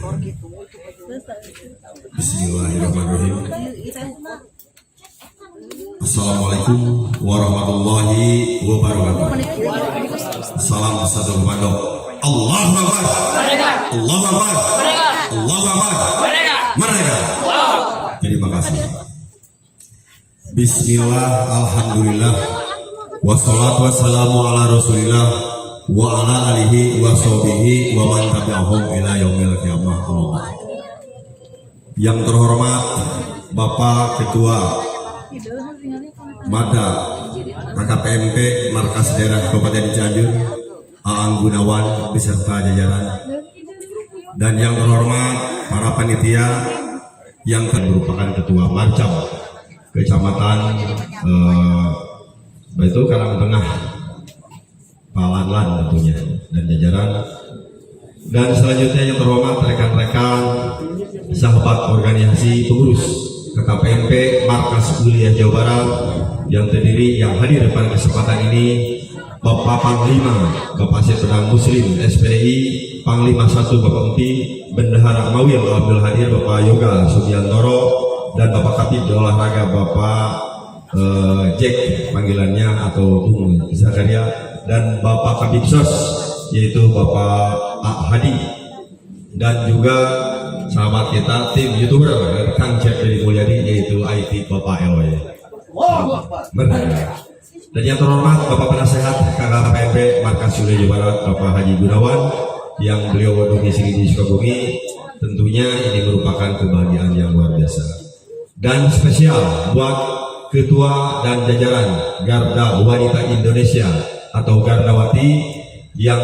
Bismillahirrahmanirrahim. Assalamualaikum warahmatullahi wabarakatuh. Salam satu komando. Allahu Akbar. Allahu Akbar. Allahu Akbar. Merdeka. Terima kasih. Bismillah, alhamdulillah, wassalatu wassalamu ala rasulillah wa ala alihi wa sahbihi wa man tabi'ahum ila yaumil qiyamah. Yang terhormat Bapak Ketua Mada KKPMP Markas Daerah Kabupaten Cianjur Aang Gunawan beserta jajaran, dan yang terhormat para panitia yang merupakan Ketua Marcam Kecamatan itu Karangtengah Palanlan tentunya dan jajaran, dan selanjutnya yang terhormat rekan-rekan sahabat organisasi pengurus KKPMP Markas Kuliah Jawa Barat yang terdiri yang hadir pada kesempatan ini Bapak Panglima Bapak Sedang Muslim SPDI Panglima 1 Bapak Empi Bendahara Mawil Abdul Hadir Bapak Yoga Subiantoro dan Bapak Kapit Olahraga Bapak Jack panggilannya atau Bung Zakaria, dan Bapak Kapit Sos yaitu Bapak Hadi, dan juga sahabat kita tim YouTuber Kang Cep dari Mulyadi yaitu IT Bapak Eloy. Dan yang terhormat Bapak Penasehat KKPMP Markas Kuliah Jawa Barat Bapak Haji Gunawan yang beliau domisili di Sukabumi. Tentunya ini merupakan kebahagiaan yang luar biasa dan spesial buat Ketua dan jajaran Garda Wanita Indonesia atau Gardawati yang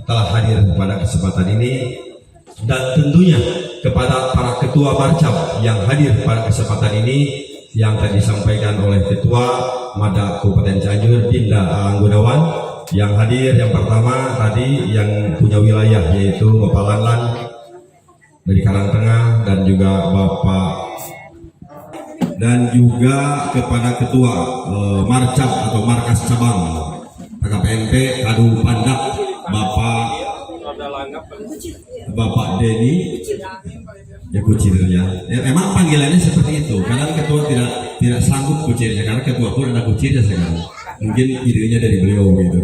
telah hadir pada kesempatan ini, dan tentunya kepada para ketua Marcam yang hadir pada kesempatan ini yang tadi disampaikan oleh Ketua Mada Kabupaten Cianjur Dinda Aang Gunawan yang hadir. Yang pertama tadi yang punya wilayah yaitu Bapak Lanlan dari Karangtengah, dan juga Bapak, dan juga kepada Ketua Marcam atau Markas Cabang KKPMP Kadu Pandak Bapak Denny ya kucirnya. Ya, emang panggilannya seperti itu. Kadang ketua tidak sanggup kucirnya karena ketua pun ada kucirnya sekarang. Mungkin idenya dari beliau gitu.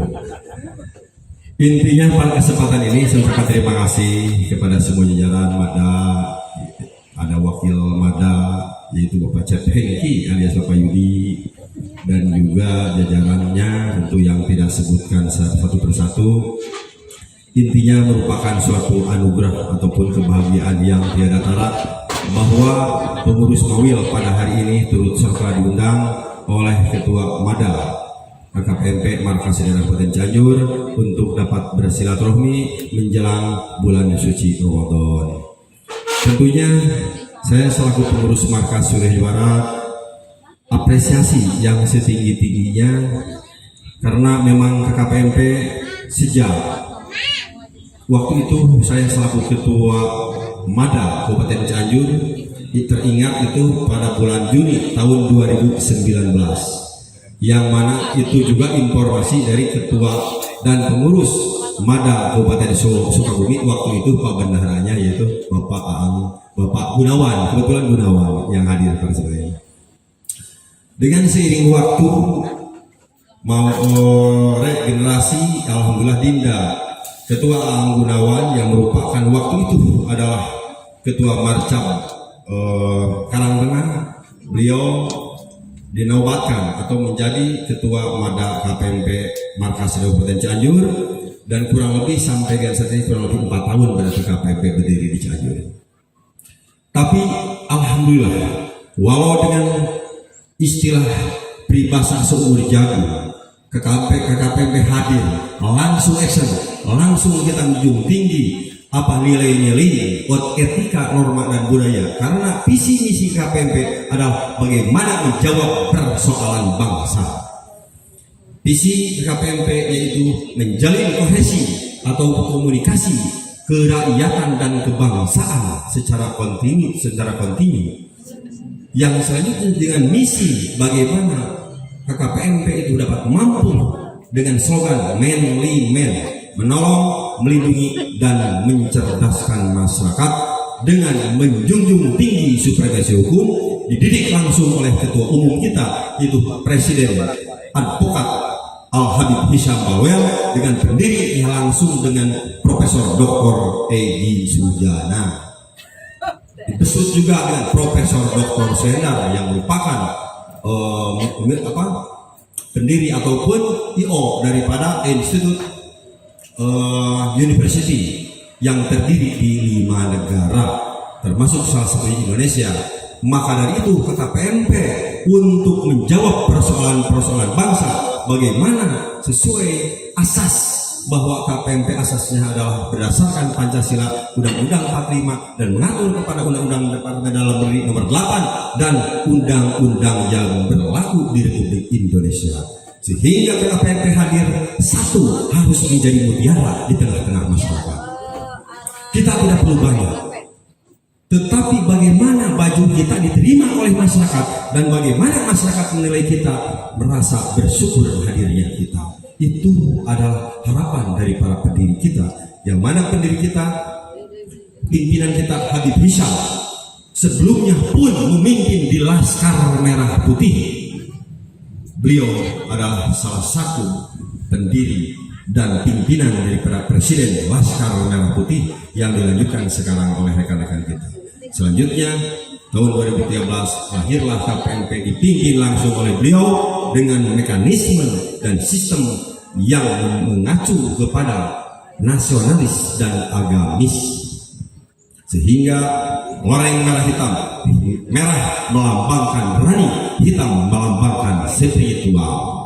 Intinya pada kesempatan ini saya ucapkan terima kasih kepada semua jajaran Mada, ada wakil Mada yaitu Bapak Cep Hengki alias Bapak Yudi, dan juga jajarannya tentu yang tidak sebutkan satu persatu. Intinya merupakan suatu anugerah ataupun kebahagiaan yang tiada tara bahwa pengurus Mawil pada hari ini turut serta diundang oleh Ketua Mada KKPMP Markas Daerah Kabupaten Cianjur untuk dapat bersilaturahmi menjelang bulan suci Ramadan. Tentunya saya selaku pengurus Markas Kuliah Jawa Barat apresiasi yang setinggi-tingginya karena memang KKPMP sejak waktu itu saya selaku Ketua Mada Kabupaten Cianjur teringat itu pada bulan Juni tahun 2019, yang mana itu juga informasi dari Ketua dan pengurus Mada Kabupaten Sukabumi waktu itu Pak Bendaharanya yaitu Bapak Gunawan, kebetulan Gunawan yang hadir pada saat ini. Dengan seiring waktu mau regenerasi, alhamdulillah Dinda Ketua Aang Gunawan yang merupakan waktu itu adalah Ketua Marcam Karangtengah, beliau dinobatkan atau menjadi Ketua Mada KPMP Markas Kabupaten Cianjur, dan kurang lebih sampai saat ini kurang lebih 4 tahun berarti KPMP berdiri di Cianjur. Tapi alhamdulillah, walau dengan istilah peribahasa seumur jagung, KKPMP hadir langsung action, langsung kita menjunjung tinggi apa nilai-nilai etika, norma dan budaya, karena visi misi KPMP adalah bagaimana menjawab persoalan bangsa. Visi KPMP yaitu menjalin kohesi atau komunikasi kerakyatan dan kebangsaan secara kontinu. Yang selanjutnya dengan misi bagaimana KKPMP itu dapat mampu dengan slogan manly man, menolong, melindungi, dan mencerdaskan masyarakat dengan menjunjung tinggi supremasi hukum, dididik langsung oleh Ketua Umum kita, yaitu Presiden Advokat Al-Habib Hisham Bawel, dengan pendiri langsung dengan Profesor Dr. Egy Sujana. Disebut juga dengan Profesor Dr. Sendar yang merupakan pendiri ataupun IO daripada Institut University yang terdiri di 5 negara, termasuk salah satunya Indonesia. Maka dari itu KPMP untuk menjawab persoalan-persoalan bangsa, bagaimana sesuai asas bahwa KPMP asasnya adalah berdasarkan Pancasila, Undang-Undang 45, dan mengatur kepada Undang-Undang Dalam Negeri Nomor 8 dan Undang-Undang yang berlaku di Republik Indonesia. Sehingga KPMP hadir satu harus menjadi mutiara di tengah-tengah masyarakat. Kita tidak perlu banyak, tetapi bagaimana baju kita diterima oleh masyarakat dan bagaimana masyarakat menilai kita, merasa bersyukur hadirnya kita. Itu adalah harapan dari para pendiri kita, yang mana pendiri kita, pimpinan kita Habib Hisham, sebelumnya pun memimpin di Laskar Merah Putih. Beliau adalah salah satu pendiri dan pimpinan daripada Presiden Laskar Merah Putih yang dilanjutkan sekarang oleh rekan-rekan kita. Selanjutnya tahun 2013 lahirlah KPMP, dipimpin langsung oleh beliau dengan mekanisme dan sistem yang mengacu kepada nasionalis dan agamis, sehingga loreng merah hitam, merah melambangkan berani, hitam melambangkan spiritual.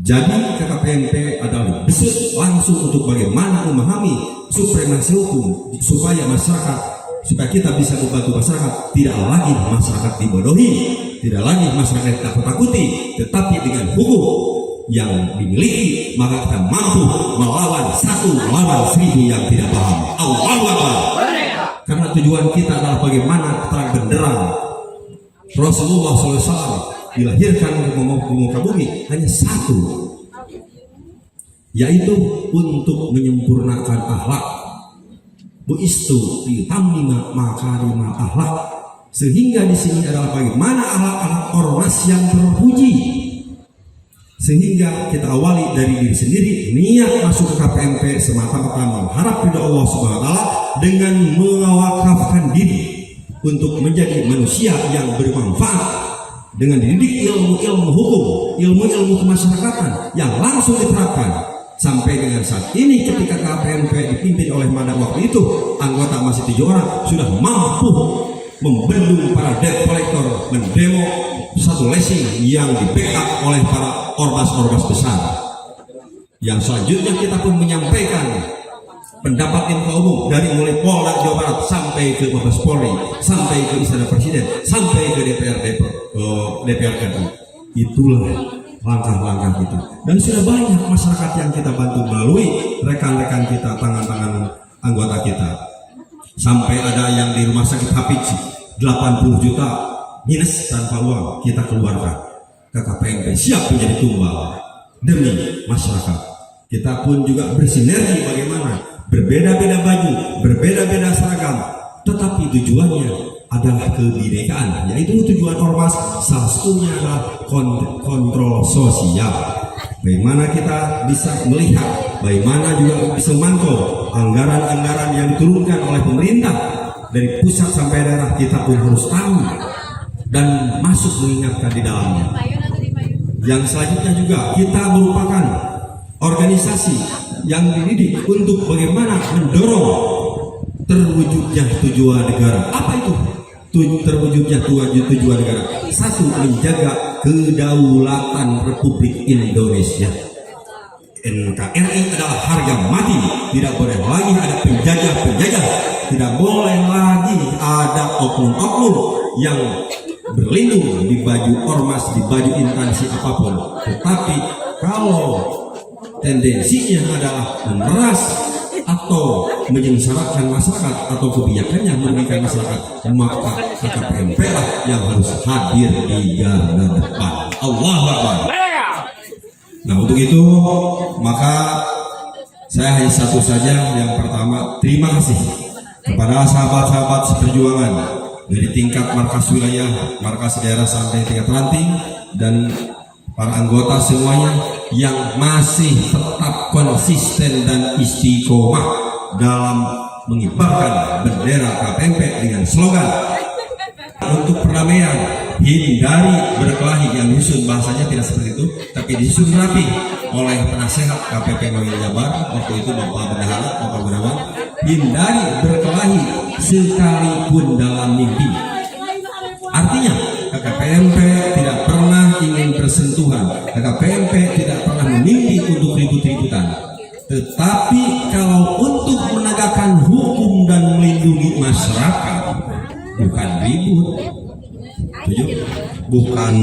Jadi KPMP adalah besut langsung untuk bagaimana memahami supremasi hukum, supaya kita bisa membantu masyarakat, tidak lagi masyarakat dibodohi, tidak lagi masyarakat takut-takuti, tetapi dengan hukum yang dimiliki maka kita mampu melawan 1 yang tidak paham. Allahu Akbar. Karena tujuan kita adalah bagaimana terang benderang Rasulullah SAW dilahirkan ke muka bumi hanya satu, yaitu untuk menyempurnakan akhlak. Buistu litamima makarima akhlak. Sehingga di sini adalah bagaimana akhlak-akhlak ormas yang terpuji. Sehingga kita awali dari diri sendiri, niat masuk ke KPMP semata-mata mengharap ridha Allah Subhanahu wa taala dengan mewakafkan diri untuk menjadi manusia yang bermanfaat dengan dididik ilmu-ilmu hukum, ilmu-ilmu kemasyarakatan yang langsung diterapkan. Sampai dengan saat ini ketika KPMP dipimpin oleh Mada waktu itu, anggota masih 7 orang, sudah mampu membendung para debt collector mendemo satu lesing yang di backup oleh para ormas-ormas besar. Yang selanjutnya kita pun menyampaikan pendapat info umum dari mulai Polda Jawa Barat sampai ke Mabes Polri, sampai ke Istana Presiden, sampai ke DPR RI. Itulah langkah-langkah kita, dan sudah banyak masyarakat yang kita bantu melalui rekan-rekan kita, tangan-tangan anggota kita. Sampai ada yang di rumah sakit Hafiz 80 juta minus tanpa uang kita keluarkan ke KPMP, siap menjadi tumbal demi masyarakat. Kita pun juga bersinergi bagaimana berbeda-beda baju, berbeda-beda seragam, tetapi tujuannya adalah kebinekaan, yaitu tujuan ormas salah satunya adalah kontrol sosial. Bagaimana kita bisa melihat, bagaimana juga bisa memantau anggaran-anggaran yang diturunkan oleh pemerintah dari pusat sampai daerah, kita pun harus tahu dan masuk mengingatkan di dalamnya. Yang selanjutnya juga kita merupakan organisasi yang dididik untuk bagaimana mendorong terwujudnya tujuan negara. Apa itu terwujudnya tujuan negara? Satu, menjaga kedaulatan Republik Indonesia. NKRI adalah harga mati. Tidak boleh lagi ada penjajah-penjajah. Tidak boleh lagi ada oknum-oknum yang berlindung di baju ormas, di baju instansi apapun. Tetapi kalau tendensinya adalah memeras atau menyengsarakan masyarakat atau kebijakannya merugikan masyarakat, maka KPMP lah yang harus hadir di garda depan. Allahu Akbar. Nah, untuk itu maka Saya hanya satu saja. Yang pertama, terima kasih kepada sahabat-sahabat seperjuangan dari tingkat markas wilayah, markas daerah sampai tingkat ranting, dan para anggota semuanya yang masih tetap konsisten dan istiqomah dalam mengibarkan bendera KPMP dengan slogan untuk perdamaian, hindari berkelahi. Yang disusun bahasanya tidak seperti itu, tapi disusun rapi oleh penasehat KPP Mawil Jabar waktu itu Bapak Bendahara, Bapak Gunawan. Hindari berkelahi sekalipun dalam mimpi. Artinya KPMP tidak pernah ingin bersentuhan, KPMP tidak pernah memimpi untuk ribut-ributan. Tetapi kalau untuk menegakkan hukum dan melindungi masyarakat, bukan ribut, bukan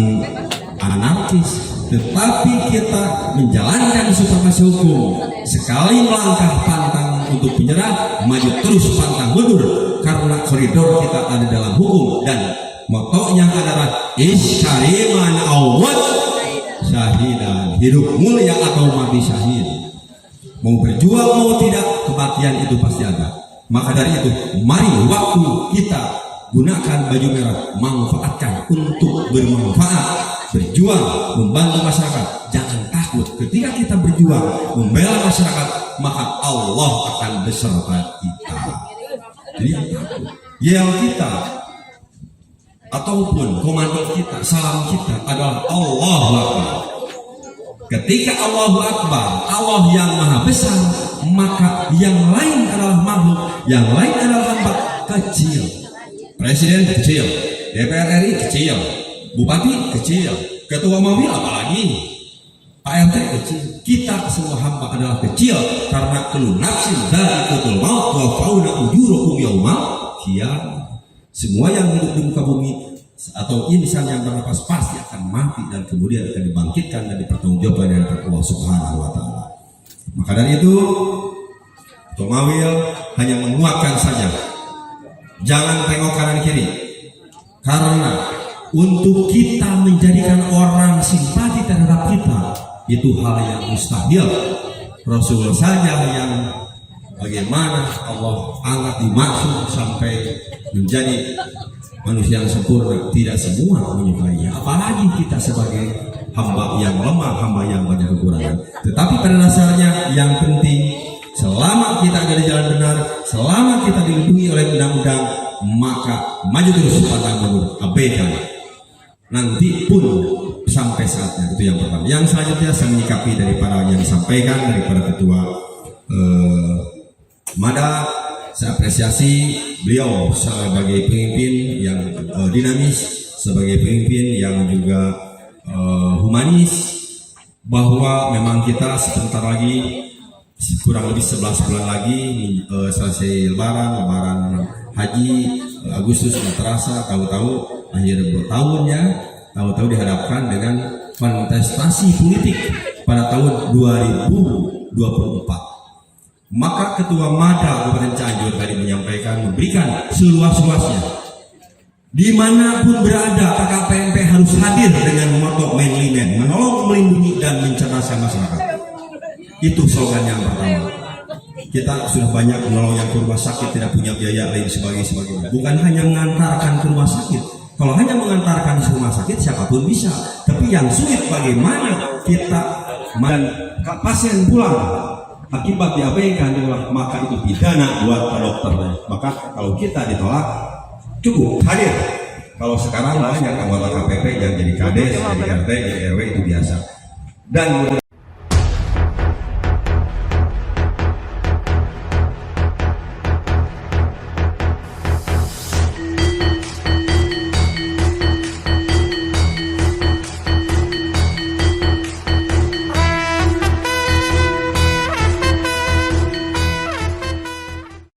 anarkis, tetapi kita menjalankan supremasi hukum. Sekali melangkah pantang untuk menyerah, maju terus pantang mundur, karena koridor kita ada dalam hukum. Dan motonya adalah isyariman awad syahidan, hidup mulia atau mati syahid. Mau berjuang mau tidak, kematian itu pasti ada. Maka dari itu, mari waktu kita gunakan baju merah, manfaatkan untuk bermanfaat, berjuang, membantu masyarakat. Jangan takut, ketika kita berjuang membela masyarakat, maka Allah akan beserta kita. Jadi yel kita ataupun komando kita, salam kita adalah Allahu Akbar. Ketika Allahu Akbar, Allah yang maha besar, maka yang lain adalah makhluk, yang lain adalah hamba kecil. Presiden kecil, DPR RI kecil, Bupati kecil, Ketua Mawil apalagi, Pak RT kecil. Kita semua hamba adalah kecil, karena kullu nafsin dha'iqatul maut wa fauna ujurukum yaumal qiyamah. Semua yang hidup di muka bumi atau insan yang bernapas pasti akan mati dan kemudian akan dibangkitkan dan dipertanggungjawabkan dari Allah Subhanahu wa taala. Maka dari itu, Mawil hanya menguatkan saja. Jangan tengok kanan kiri, karena untuk kita menjadikan orang simpati terhadap kita itu hal yang mustahil. Rasul saja yang bagaimana Allah angkat dimaksud sampai menjadi manusia yang sempurna, tidak semua menyukainya, apalagi kita sebagai hamba yang lemah, hamba yang banyak kekurangan. Tetapi pada dasarnya yang penting, selama kita ada di jalan benar, selama kita dilindungi oleh undang-undang, maka maju terus pantang mundur, abaikan. Nanti pun sampai saatnya, itu yang pertama. Yang selanjutnya saya menyikapi daripada yang disampaikan daripada Ketua Mada, saya apresiasi beliau sebagai pemimpin yang dinamis, sebagai pemimpin yang juga humanis, bahwa memang kita sebentar lagi, kurang lebih 11 bulan lagi selesai lebaran haji, Agustus sudah terasa, tahu-tahu akhir tahunnya, tahu-tahu dihadapkan dengan kontestasi politik pada tahun 2024. Maka Ketua Mada Kabupaten Cianjur tadi menyampaikan, memberikan seluas-luasnya, dimanapun berada KPMP harus hadir dengan moto manly man, menolong, melindungi, dan mencerdaskan masyarakat. Itu slogan yang pertama. Kita sudah banyak menolong yang ke rumah sakit, tidak punya biaya lain sebagainya. Bukan hanya mengantarkan ke rumah sakit. Kalau hanya mengantarkan ke rumah sakit siapapun bisa. Tapi yang sulit bagaimana kita pasien pulang akibat diabaikan, maka itu pidana buat dokter. Maka kalau kita ditolak, cukup hadir. Kalau sekarang banyak anggota KPP yang jadi kades, jadi RT, jadi RW, itu biasa. Dan